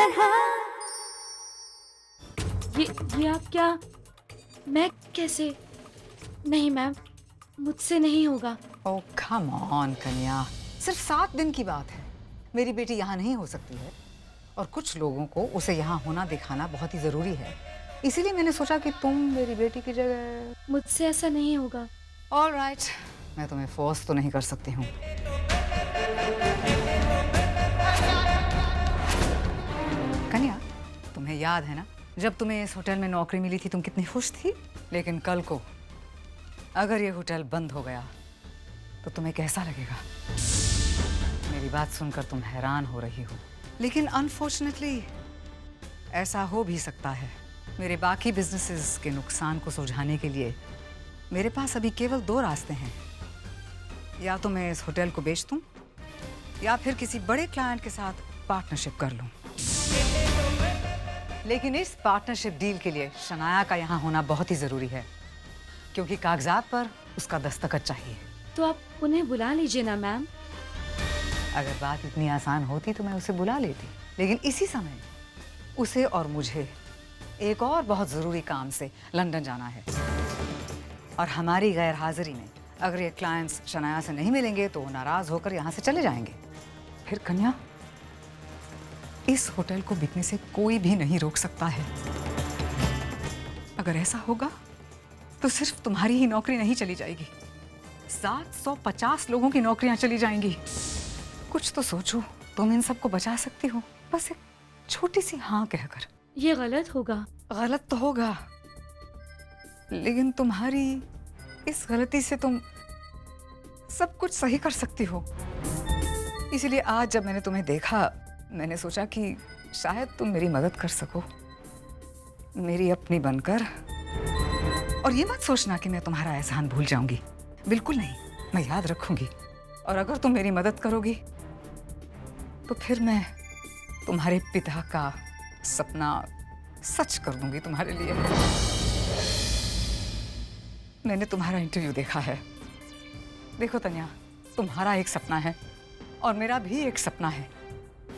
तरह। ये आप क्या? मैं कैसे? नहीं मैम, मुझसे नहीं होगा। ओह कम ऑन कन्या, सिर्फ 7 दिन की बात है। मेरी बेटी यहाँ नहीं हो सकती है और कुछ लोगों को उसे यहाँ होना दिखाना बहुत ही जरूरी है, इसीलिए मैंने सोचा कि तुम मेरी बेटी की जगह। मुझसे ऐसा नहीं होगा। ऑल राइट, मैं तुम्हें फोर्स तो नहीं कर सकती हूँ। कन्या, तुम्हें याद है ना, जब तुम्हें इस होटल में नौकरी मिली थी तुम कितनी खुश थी? लेकिन कल को अगर ये होटल बंद हो गया तो तुम्हें कैसा लगेगा? मेरी बात सुनकर तुम हैरान हो रही हो, लेकिन अनफॉर्चुनेटली ऐसा हो भी सकता है। मेरे बाकी बिजनेसेस के नुकसान को सुलझाने के लिए मेरे पास अभी केवल 2 रास्ते हैं। या तो मैं इस होटल को बेच दूं या फिर किसी बड़े क्लाइंट के साथ पार्टनरशिप कर लूं। लेकिन इस पार्टनरशिप डील के लिए शनाया का यहाँ होना बहुत ही जरूरी है, क्योंकि कागजात पर उसका दस्तखत चाहिए। तो आप उन्हें बुला लीजिए ना मैम। अगर बात इतनी आसान होती तो मैं उसे बुला लेती, लेकिन इसी समय उसे और मुझे एक और बहुत जरूरी काम से लंदन जाना है और हमारी गैर हाजिरी में अगर ये क्लाइंट्स शनाया से नहीं मिलेंगे तो वो नाराज होकर यहाँ से चले जाएंगे। फिर कन्या, इस होटल को बिकने से कोई भी नहीं रोक सकता है। अगर ऐसा होगा तो सिर्फ तुम्हारी ही नौकरी नहीं चली जाएगी, 750 लोगों की नौकरियां चली जाएंगी। कुछ तो सोचो, तुम इन सबको बचा सकती हो, बस एक छोटी सी हाँ कहकर। ये गलत होगा। गलत तो होगा, लेकिन तुम्हारी इस गलती से तुम सब कुछ सही कर सकती हो। इसीलिए आज जब मैंने तुम्हें देखा, मैंने सोचा कि शायद तुम मेरी मदद कर सको, मेरी अपनी बनकर। और ये मत सोचना कि मैं तुम्हारा एहसान भूल जाऊंगी, बिल्कुल नहीं, मैं याद रखूंगी। और अगर तुम मेरी मदद करोगी तो फिर मैं तुम्हारे पिता का सपना सच कर दूंगी तुम्हारे लिए। मैंने तुम्हारा इंटरव्यू देखा है। देखो तन्या, तुम्हारा एक सपना है और मेरा भी एक सपना है,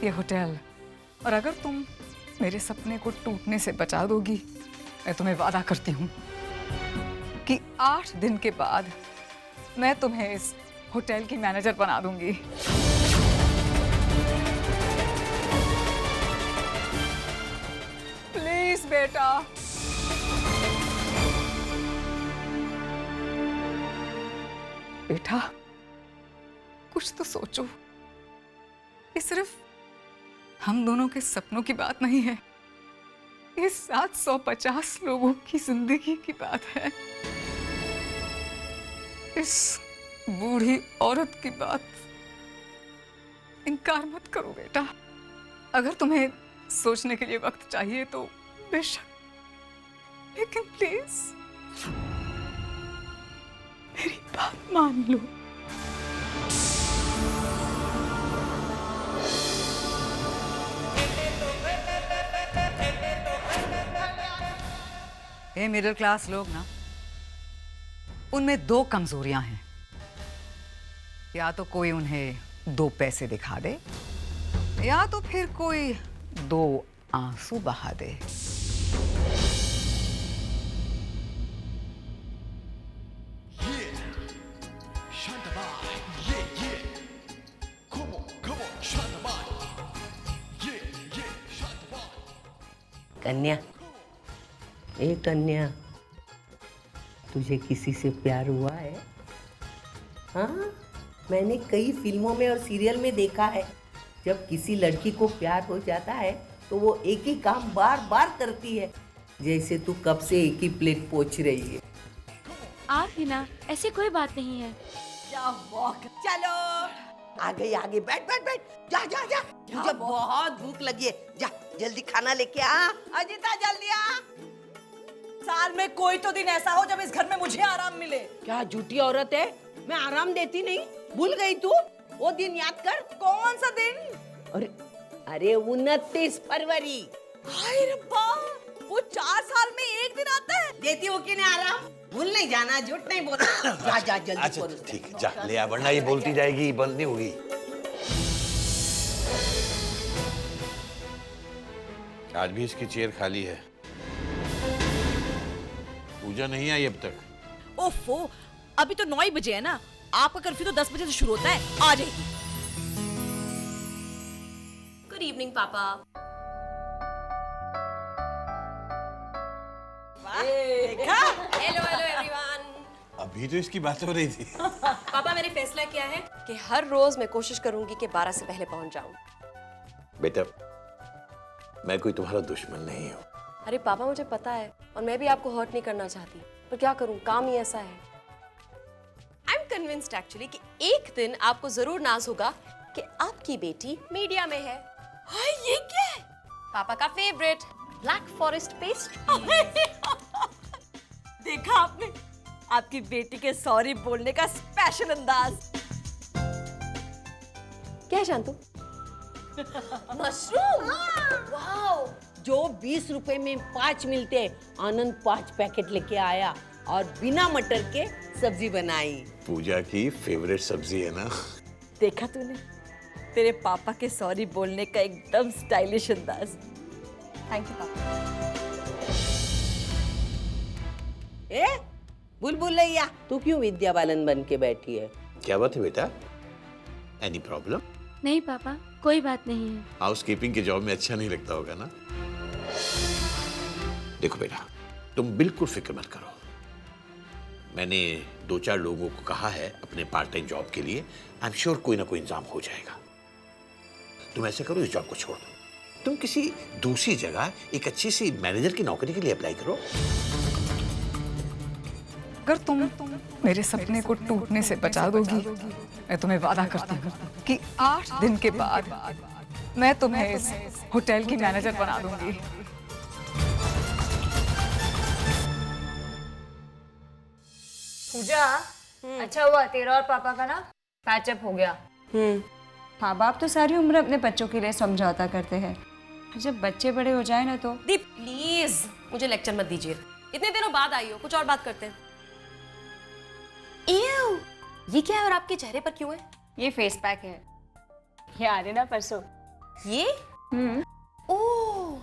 ये होटल। और अगर तुम मेरे सपने को टूटने से बचा दोगी, मैं तुम्हें वादा करती हूँ कि 8 दिन के बाद मैं तुम्हें इस होटल की मैनेजर बना दूंगी। प्लीज बेटा। बेटा, कुछ तो सोचो। ये सिर्फ हम दोनों के सपनों की बात नहीं है, ये 750 लोगों की जिंदगी की बात है। इस बूढ़ी औरत की बात इनकार मत करो बेटा। अगर तुम्हें सोचने के लिए वक्त चाहिए तो बेशक, लेकिन प्लीज मेरी बात मान लो। ये मिडिल क्लास लोग ना, उनमें 2 कमजोरियां हैं। या तो कोई उन्हें 2 पैसे दिखा दे, या तो फिर कोई 2 आंसू बहा दे। कन्या, ए कन्या, तुझे किसी से प्यार हुआ है? हाँ, मैंने कई फिल्मों में और सीरियल में देखा है, जब किसी लड़की को प्यार हो जाता है तो वो एक ही काम बार बार करती है, जैसे तू कब से एक ही प्लेट पोंछ रही है। आप ही ना, ऐसी कोई बात नहीं है। चलो आगे बैठ बैठ बैठ, जा जा जा, मुझे बहुत भूख लगी है, जा जल्दी खाना लेके आ। अजिता जल्दी आ। साल में कोई तो दिन ऐसा हो जब इस घर में मुझे आराम मिले। क्या झूठी औरत है, मैं आराम देती नहीं, भूल गई तू? वो दिन याद कर। कौन सा दिन? अरे 29 फरवरी। हाय रब्बा, वो 4 साल में एक दिन आता है। देती हो कि नहीं आराम? भूल नहीं जाना, झूठ नहीं बोलना। जा जा जल्दी। अच्छा ठीक है, जा ले आ, वरना ये बोलती जाएगी, बंद नहीं होगी। आज भी इसकी चेयर खाली है। पूजा नहीं आई अब तक। ओफो, अभी तो 9 ही बजे है ना। आपका कर्फ्यू तो 10 बजे से शुरू होता है। आ जाएगी। गुड इवनिंग पापा। देखा? Hello hello everyone. अभी तो इसकी बात हो रही थी। पापा मैंने फैसला किया है कि हर रोज मैं कोशिश करूंगी कि 12 से पहले पहुंच जाऊं। बेटा, मैं कोई तुम्हारा दुश्मन नहीं हूँ। अरे पापा मुझे पता है और मैं भी आपको हर्ट नहीं करना चाहती, पर क्या करूं, काम ही ऐसा है। आई एम कन्विंस्ड एक्चुअली कि एक दिन आपको जरूर नाज होगा कि आपकी बेटी मीडिया में है। हाय, ये क्या है? पापा का फेवरेट ब्लैक फॉरेस्ट पेस्ट्री। देखा आपने? आपकी बेटी के सॉरी बोलने का स्पेशल अंदाज। क्या है शांतु? मशरूम। वाओ। जो 20 रुपए में 5 मिलते, आनंद 5 पैकेट लेके आया और बिना मटर के सब्जी बनाई। पूजा की फेवरेट सब्जी है ना। देखा तूने? तेरे पापा के सॉरी बोलने का एकदम स्टाइलिश अंदाज। थैंक यू पापा। ए बुलबुलैया, तू क्यों विद्या बालन बन के बैठी है? क्या बात है बेटा? Any problem? नहीं पापा, कोई बात नहीं है। हाउस कीपिंग के जॉब में अच्छा नहीं लगता होगा ना। देखो बेटा, तुम बिल्कुल फिक्र मत करो। मैंने 2-4 लोगों को कहा है अपने पार्ट टाइम जॉब के लिए। आई एम श्योर कोई ना कोई इंतजाम हो जाएगा। तुम ऐसे करो, इस जॉब को छोड़ दो। तुम किसी दूसरी जगह एक अच्छी सी मैनेजर की नौकरी के लिए अप्लाई करो। अगर तुम मेरे सपने को टूटने से बचा दोगी, मैं तुम्हें वादा करती हूँ कि 8 दिन के बाद मैं तुम्हें इस होटल की मैनेजर बना दूंगी। पूजा, अच्छा हुआ तेरा और पापा का ना पैचअप हो गया। माँ बाप तो सारी उम्र अपने बच्चों के लिए समझौता करते हैं, जब बच्चे बड़े हो जाए ना तो। दी प्लीज मुझे लेक्चर मत दीजिए, इतने दिनों बाद आई हो, कुछ और बात करते हैं। Ew, ये क्या है और आपके चेहरे पर क्यों है? ये फेस पैक है, ये आ रहे ना परसों। ये? ओह,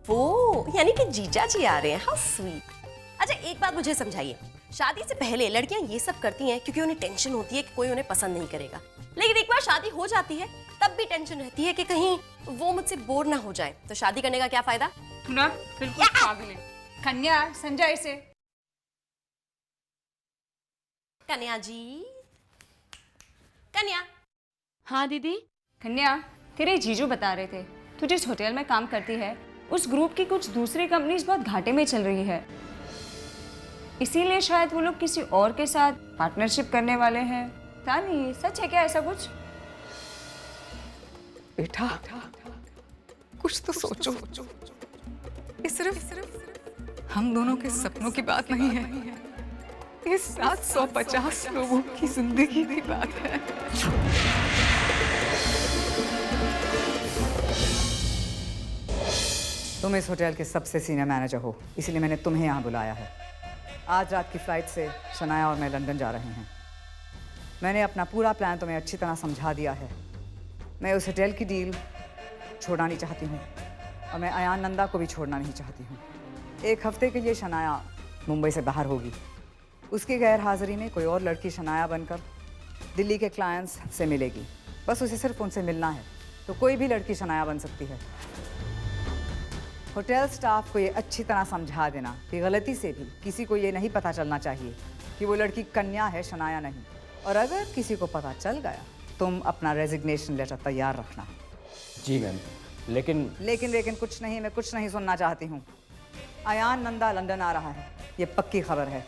वो यानी कि जीजा जी आ रहे हैं। How sweet. अच्छा एक बात मुझे समझाइए, शादी से पहले लड़कियां ये सब करती हैं क्योंकि उन्हें टेंशन होती है कि कोई उन्हें पसंद नहीं करेगा, लेकिन एक बार शादी हो जाती है तब भी टेंशन रहती है कि कहीं वो मुझसे बोर ना हो जाए। तो शादी करने का क्या फायदा? ना बिल्कुल पागल है। कन्या समझा इसे। कन्या जी, कन्या। हाँ दीदी। कन्या, तेरे जीजू बता रहे थे तू जिस होटल में काम करती है उस ग्रुप की कुछ दूसरी कंपनीज बहुत घाटे में चल रही है, इसीलिए शायद वो लोग किसी और के साथ पार्टनरशिप करने वाले हैं। पता नहीं सच है क्या ऐसा कुछ? बेटा, कुछ तो सोचो। ये सिर्फ हम दोनों के सपनों की बात नहीं है, ये 750 लोगों की जिंदगी की बात है। तुम इस होटल के सबसे सीनियर मैनेजर हो, इसलिए मैंने तुम्हें यहाँ बुलाया है। आज रात की फ्लाइट से शनाया और मैं लंदन जा रहे हैं। मैंने अपना पूरा प्लान तुम्हें अच्छी तरह समझा दिया है। मैं उस होटल की डील छोड़ना नहीं चाहती हूँ और मैं अयान नंदा को भी छोड़ना नहीं चाहती हूँ। 1 हफ्ते के लिए शनाया मुंबई से बाहर होगी। उसकी गैर हाजिरी में कोई और लड़की शनाया बनकर दिल्ली के क्लाइंट्स से मिलेगी। बस उसे सिर्फ उनसे मिलना है, तो कोई भी लड़की शनाया बन सकती है। होटल स्टाफ को ये अच्छी तरह समझा देना कि गलती से भी किसी को ये नहीं पता चलना चाहिए कि वो लड़की कन्या है, शनाया नहीं। और अगर किसी को पता चल गया, तुम अपना रेजिग्नेशन लेटर तैयार रखना। जी मैम, लेकिन कुछ नहीं, मैं कुछ नहीं सुनना चाहती हूँ। अयान नंदा लंदन आ रहा है, ये पक्की खबर है।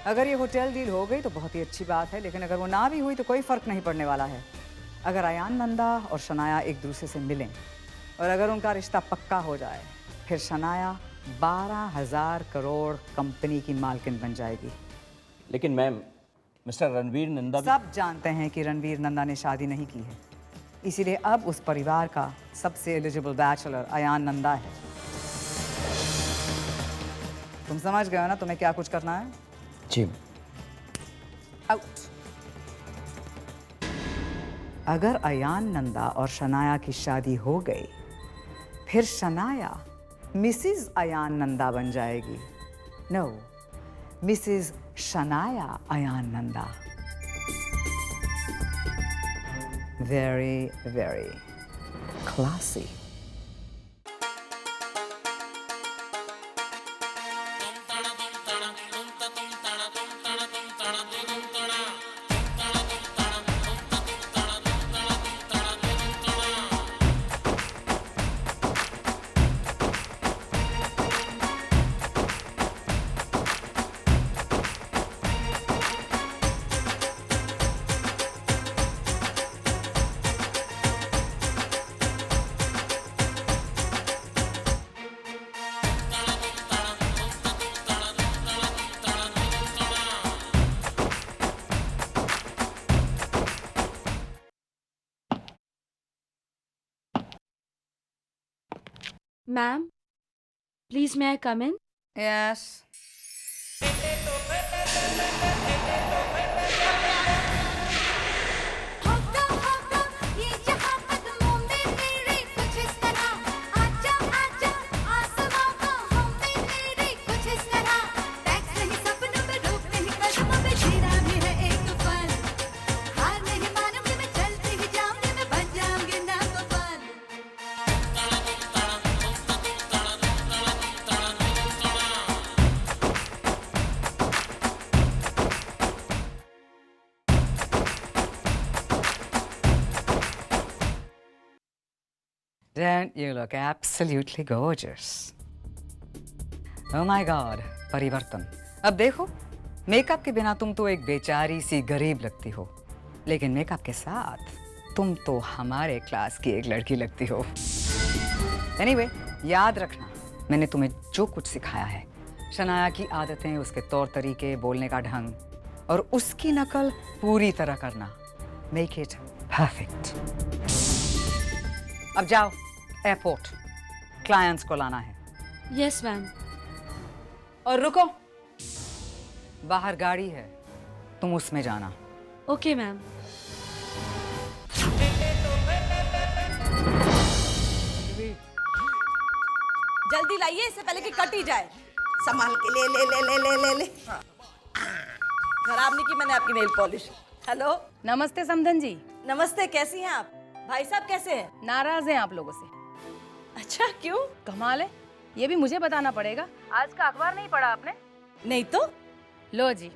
अगर ये होटल डील हो गई तो बहुत ही अच्छी बात है, लेकिन अगर वो ना भी हुई तो कोई फ़र्क नहीं पड़ने वाला है। अगर अयान नंदा और शनाया एक दूसरे से मिलें और अगर उनका रिश्ता पक्का हो जाए, फिर शनाया 12,000 करोड़ कंपनी की मालकिन बन जाएगी। लेकिन मैम, मिस्टर रणवीर नंदा सब जानते हैं कि रणवीर नंदा ने शादी नहीं की है, इसीलिए अब उस परिवार का सबसे एलिजिबल बैचलर अयान नंदा है। तुम समझ गए हो ना तुम्हें क्या कुछ करना है? जी। आउट। अगर अयान नंदा और शनाया की शादी हो गई, फिर शनाया मिसिज अयान नंदा बन जाएगी। No, Mrs Shanaya Ayaan Nanda. Very very classy. Ma'am, please may I come in? Yes. Don't you look absolutely gorgeous? Oh my God, परिवर्तन। अब देखो, मेकअप के बिना तुम तो एक बेचारी सी गरीब लगती हो, लेकिन मेकअप के साथ तुम तो हमारे क्लास की एक लड़की लगती हो। Anyway, याद रखना, मैंने तुम्हें जो कुछ सिखाया है, शनाया की आदतें, उसके तौर तरीके, बोलने का ढंग, और उसकी नकल पूरी तरह करना। Make it perfect. अब जाओ एयरपोर्ट, क्लाइंट्स को लाना है। Yes ma'am. और रुको, बाहर गाड़ी है, तुम उसमें जाना। Okay ma'am. जल्दी लाइए इससे पहले कि कट ही जाए। संभाल के ले ले ले ले ले ले ले। खराब नहीं की मैंने आपकी नेल पॉलिश। हेलो, नमस्ते समधन जी। नमस्ते, कैसी हैं आप? भाई साहब कैसे हैं? नाराज हैं आप लोगों से। अच्छा, क्यों? कमाल है, ये भी मुझे बताना पड़ेगा। आज का अखबार नहीं पढ़ा आपने? नहीं तो। लो जी,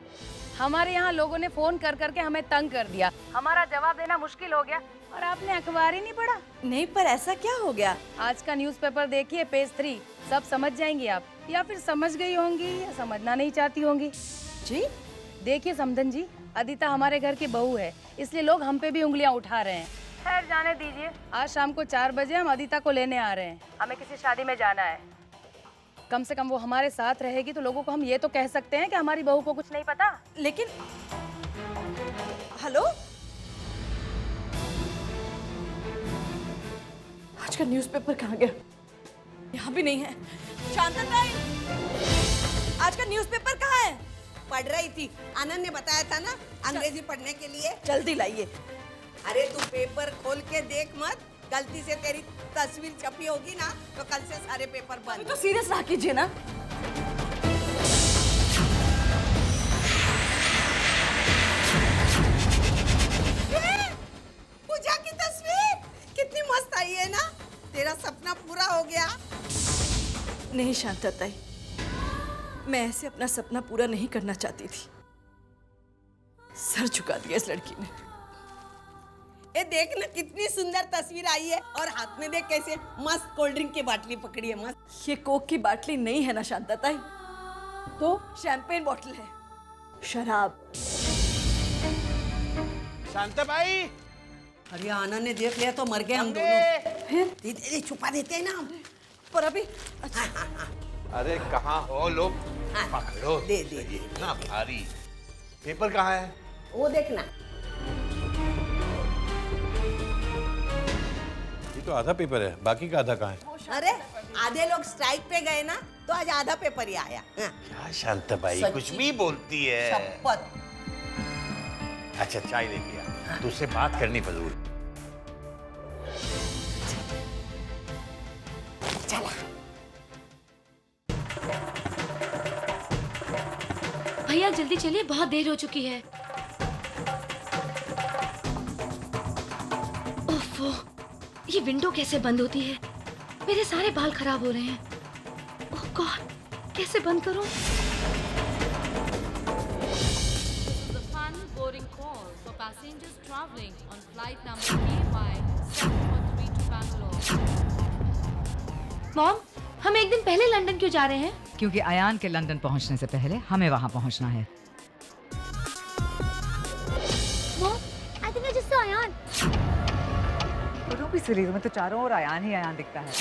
हमारे यहाँ लोगों ने फोन कर करके हमें तंग कर दिया, हमारा जवाब देना मुश्किल हो गया, और आपने अखबार ही नहीं पढ़ा। नहीं, पर ऐसा क्या हो गया? आज का न्यूज़पेपर देखिए, पेज 3, सब समझ जाएंगी आप, या फिर समझ गई होंगी या समझना नहीं चाहती होंगी। जी देखिए समधन जी, अदिता हमारे घर की बहू है, इसलिए लोग हम पे भी उंगलियां उठा रहे हैं। खैर जाने दीजिए, आज शाम को 4 बजे हम अदिता को लेने आ रहे हैं। हमें किसी शादी में जाना है, कम से कम वो हमारे साथ रहेगी तो लोगों को हम ये तो कह सकते हैं कि हमारी बहू को कुछ नहीं पता। लेकिन हेलो, आज का न्यूज़पेपर कहाँ गया? यहाँ भी नहीं है। शांतताई, आज का न्यूज़पेपर कहाँ है? पढ़ रही थी, आनंद ने बताया था ना अंग्रेजी पढ़ने के लिए। जल्दी लाइए। अरे तू पेपर खोल के देख मत, गलती से तेरी तस्वीर छपी होगी ना तो कल से सारे पेपर बंद। तो सीरियस रहा कीजिए ना। पूजा की तस्वीर कितनी मस्त आई है ना, तेरा सपना पूरा हो गया। नहीं शांतताई, मैं ऐसे अपना सपना पूरा नहीं करना चाहती थी। सर झुका दिया इस लड़की ने। ये देख ना कितनी सुंदर तस्वीर आई है, और हाथ में देख कैसे मस्त कोल्ड ड्रिंक की बाटली पकड़ी है मस्त। ये कोक की बाटली नहीं है ना शांतताई, तो शैंपेन बॉटल है, शराब। शांताबाई, अरे आनंद ने देख लिया तो मर गए हम दोनों। दीदी छुपा देते हैं ना हम। पर अभी अरे कहाँ हो लोग? पकड़ो। दे दे दे। इतना भारी पेपर कहाँ है? वो देखना, ये तो आधा पेपर है, बाकी का आधा कहाँ है? अरे आधे लोग स्ट्राइक पे गए ना तो आज आधा पेपर ही आया। हाँ। क्या शांताबाई कुछ भी बोलती है। शपथ। अच्छा चाय लेके आ, तुझसे बात करनी फजूल। चला भैया जल्दी चलिए, बहुत देर हो चुकी है। ओफो, ये विंडो कैसे बंद होती है? मेरे सारे बाल खराब हो रहे हैं। ओह गॉड, कैसे बंद करूं? Passengers traveling on flight number KY743 to Bangalore. Mom, हम एक दिन पहले लंदन क्यों जा रहे हैं? क्योंकि अयान के लंदन पहुंचने से पहले हमें वहां पहुंचना है। Mom, I think I just saw Ayaan. भी सीरीज में तो चारों ओर अयान ही अयान दिखता है।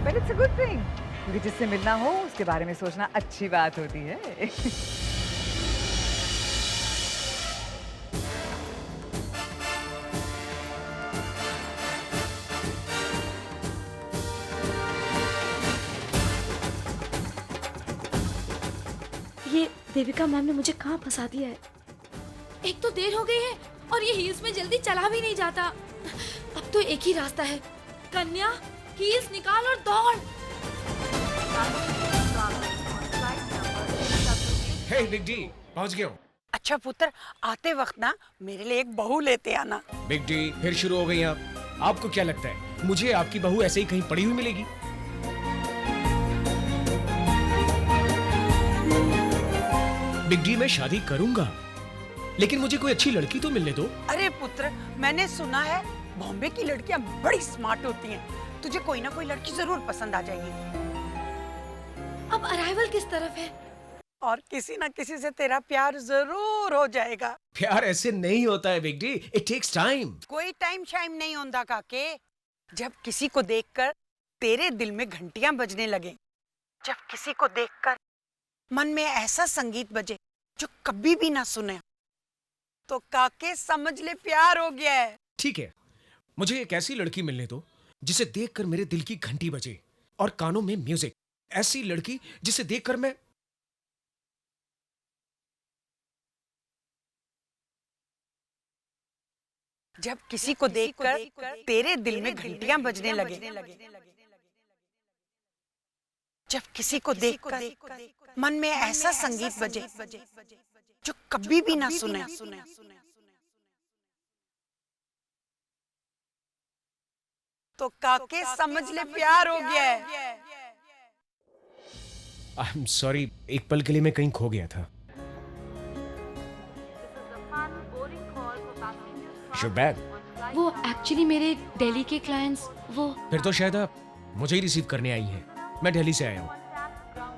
But it's a good thing, क्योंकि जिससे मिलना हो उसके बारे में सोचना अच्छी बात होती है। ये देविका मैम ने मुझे कहाँ फंसा दिया है? एक तो देर हो गई है और ये हील्स में जल्दी चला भी नहीं जाता। अब तो एक ही रास्ता है, कन्या हील्स निकाल और दौड़। हे बिग डी, पहुंच गया हूँ। अच्छा पुत्र, आते वक्त ना मेरे लिए एक बहू लेते आना। बिग डी, फिर शुरू हो गई आप। आपको क्या लगता है मुझे आपकी बहू ऐसे ही कहीं पड़ी हुई मिलेगी? बिग डी, मैं शादी करूंगा, लेकिन मुझे कोई अच्छी लड़की तो मिलने दो। अरे पुत्र, मैंने सुना है बॉम्बे की लड़कियां बड़ी स्मार्ट होती हैं। तुझे कोई ना कोई लड़की जरूर पसंद आ जाएगी। अब अराइवल किस तरफ है? और किसी ना किसी से तेरा प्यार जरूर हो जाएगा। प्यार ऐसे नहीं होता है big D, it takes time. कोई टाइम शाइम नहीं होता काके। जब किसी को देखकर तेरे दिल में घंटियां बजने लगे, जब किसी को देखकर मन में ऐसा संगीत बजे जो कभी भी ना सुने, तो काके समझ ले प्यार हो गया है। ठीक है, मुझे एक ऐसी लड़की मिलने दो जिसे देखकर मेरे दिल की घंटी बजे और कानों में म्यूजिक। ऐसी लड़की जिसे देखकर मैं जब किसी को देखकर तेरे दिल में घंटियां बजने लगे, जब किसी को देखकर मन में ऐसा संगीत बजे जो कभी भी ना सुने, तो काके समझ ले प्यार हो गया है। आई एम सॉरी, एक पल के लिए मैं कहीं खो गया था। You're back. वो एक्चुअली मेरे दिल्ली के क्लाइंट्स वो। फिर तो शायद आप मुझे ही रिसीव करने आई हैं। मैं दिल्ली से आया हूँ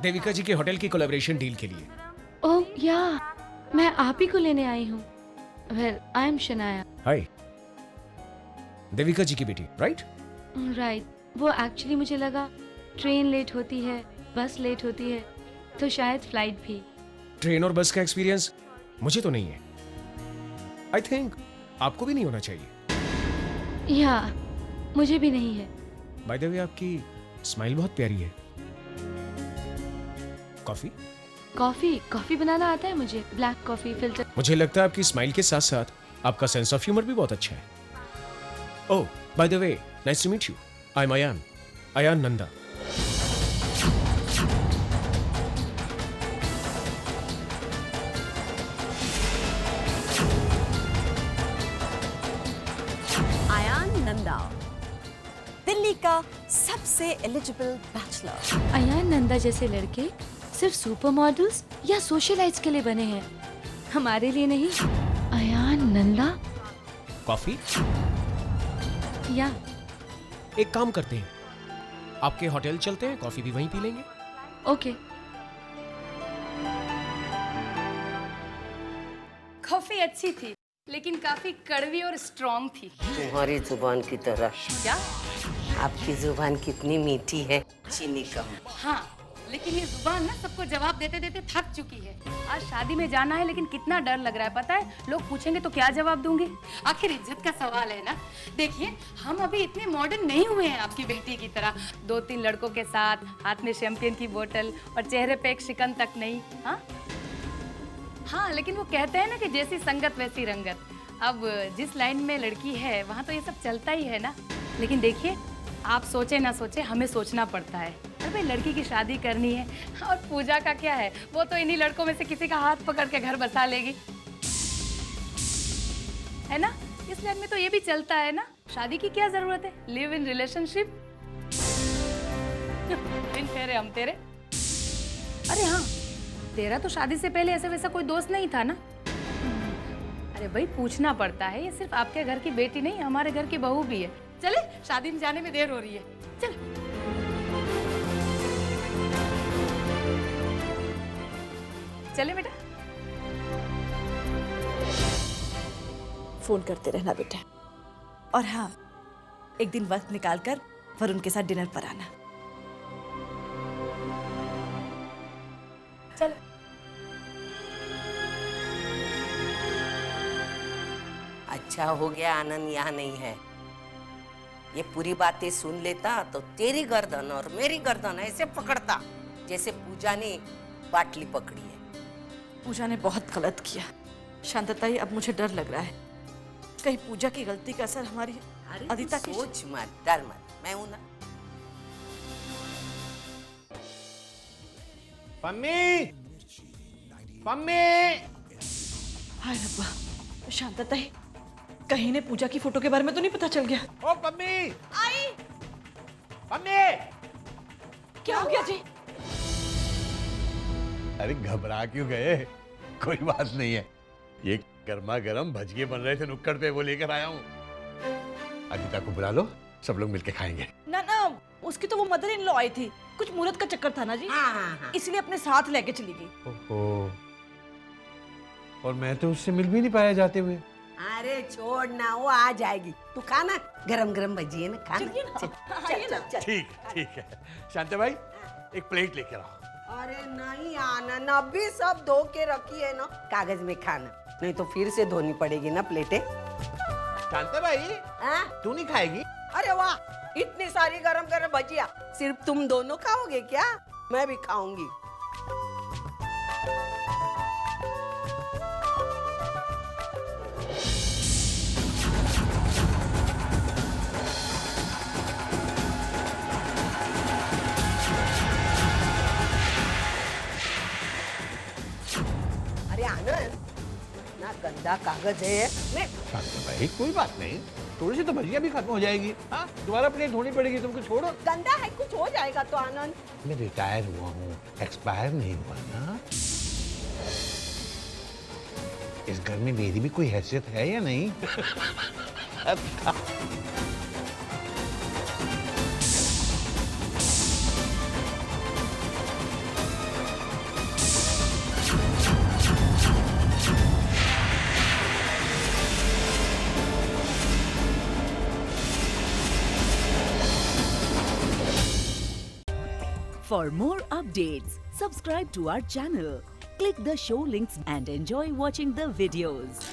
देविका जी के होटल की कोलैबोरेशन डील के लिए। ओह या, मैं आप ही को लेने आई हूँ। Well, I am Shanaya. Hi, Devika ji की बेटी, राइट? राइट। वो एक्चुअली मुझे लगा ट्रेन लेट होती है, बस लेट होती है, तो शायद फ्लाइट भी। ट्रेन और बस का एक्सपीरियंस मुझे तो नहीं है। आई थिंक आपको भी नहीं होना चाहिए। या, मुझे भी नहीं है। बाय द वे, आपकी स्माइल बहुत प्यारी है। कॉफी? कॉफी बनाना आता है मुझे, ब्लैक कॉफी फिल्टर। मुझे लगता है आपकी स्माइल के साथ साथ आपका सेंस ऑफ ह्यूमर भी बहुत अच्छा है। Oh, by the way, nice to meet you. I am Ayaan Nanda. Delhi का सबसे एलिजिबल बैचलर। अयान नंदा जैसे लड़के सिर्फ सुपर मॉडल्स या सोशलाइट्स के लिए बने हैं, हमारे लिए नहीं। अयान नंदा। कॉफी? या, एक काम करते हैं, आपके होटल चलते हैं, कॉफी भी वहीं पी लेंगे। ओके। कॉफी अच्छी थी, लेकिन काफी कड़वी और स्ट्रॉन्ग थी। तुम्हारी जुबान की तरह। क्या? आपकी जुबान कितनी मीठी है, चीनी कम। हाँ, लेकिन ये जुबान ना सबको जवाब देते देते थक चुकी है। आज शादी में जाना है, लेकिन कितना डर लग रहा है पता है? लोग पूछेंगे तो क्या जवाब दूंगी? आखिर इज्जत का सवाल है ना। देखिए, हम अभी इतने मॉडर्न नहीं हुए हैं आपकी बेटी की तरह। 2-3 लड़कों के साथ, हाथ में शैंपेन की बोतल और चेहरे पे एक शिकन तक नहीं। हाँ, लेकिन वो कहते हैं ना कि जैसी संगत वैसी रंगत। अब जिस लाइन में लड़की है वहाँ तो ये सब चलता ही है ना। लेकिन देखिए, आप सोचे ना सोचे, हमें सोचना पड़ता है अरे भाई लड़की की शादी करनी है और पूजा का क्या है, वो तो इन्हीं लड़कों में से किसी का हाथ पकड़ के घर बसा लेगी, है ना। इस लाइन में तो ये भी चलता है ना, शादी की क्या जरूरत है, लिव इन रिलेशनशिप। इन फेरे हम तेरे। अरे हाँ, तेरा तो शादी से पहले ऐसा वैसा कोई दोस्त नहीं था ना। अरे भाई पूछना पड़ता है, ये सिर्फ आपके घर की बेटी नहीं हमारे घर की बहू भी है। चले, शादी में जाने में देर हो रही है, चल। चले बेटा। फोन करते रहना बेटा, और हाँ एक दिन वक्त निकालकर वरुण के साथ डिनर पर आना। चलो। अच्छा हो गया आनंद यहाँ नहीं है। ये पूरी बातें सुन लेता तो तेरी गर्दन और मेरी गर्दन ऐसे पकड़ता जैसे पूजा ने बाटली पकड़ी है। पूजा ने बहुत गलत किया शांतताई, अब मुझे डर लग रहा है कहीं पूजा की गलती का असर हमारी अदिता की। सोच मत, डर मत, मैं हूं ना। पम्मी, पम्मी। हाय रब्बा, शांतताई कहीं ने पूजा की फोटो के बारे में तो नहीं पता चल गया? ओ पम्मी, आई। पम्मी, क्या हो गया जी? अरे घबरा क्यों गए? कोई बात नहीं है, ये गर्मा गर्म भजिए बन रहे थे नुक्कड़ पे, वो लेकर आया हूँ। अदिता को बुला लो, सब लोग मिलके खाएंगे। ना ना, उसकी तो वो मदर इन लॉ आई थी, कुछ मुहूर्त का चक्कर था ना जी। हाँ। इसलिए अपने साथ लेके चली गई। ओहो, और मैं तो उससे मिल भी नहीं पाया जाते हुए। अरे छोड़ ना, वो आ जाएगी। तू खाना, गरम गरम भजिए ना, खाना। चल। ठीक ठीक है। शांता भाई एक प्लेट लेकर आओ। अरे नहीं आनंद, अभी सब धो के रखी है ना, कागज में खाना, नहीं तो फिर से धोनी पड़ेगी ना प्लेटें। शांता भाई, तू नहीं खाएगी? अरे वाह, इतनी सारी गरम गरम भजिया सिर्फ तुम दोनों खाओगे क्या? मैं भी खाऊंगी। अरे आनंद, ना गंदा कागज है। मैं शांता भाई कोई बात नहीं, थोड़ी सी तो भजिया भी खत्म हो जाएगी। हाँ, दोबारा प्लेट धोनी पड़ेगी, तुमको छोड़ो। गंदा है, कुछ हो जाएगा तो आनंद। मैं रिटायर हुआ हूँ, एक्सपायर नहीं हुआ ना। इस घर में मेरी भी कोई हैसियत है या नहीं? For more updates, subscribe to our channel, click the show links and enjoy watching the videos.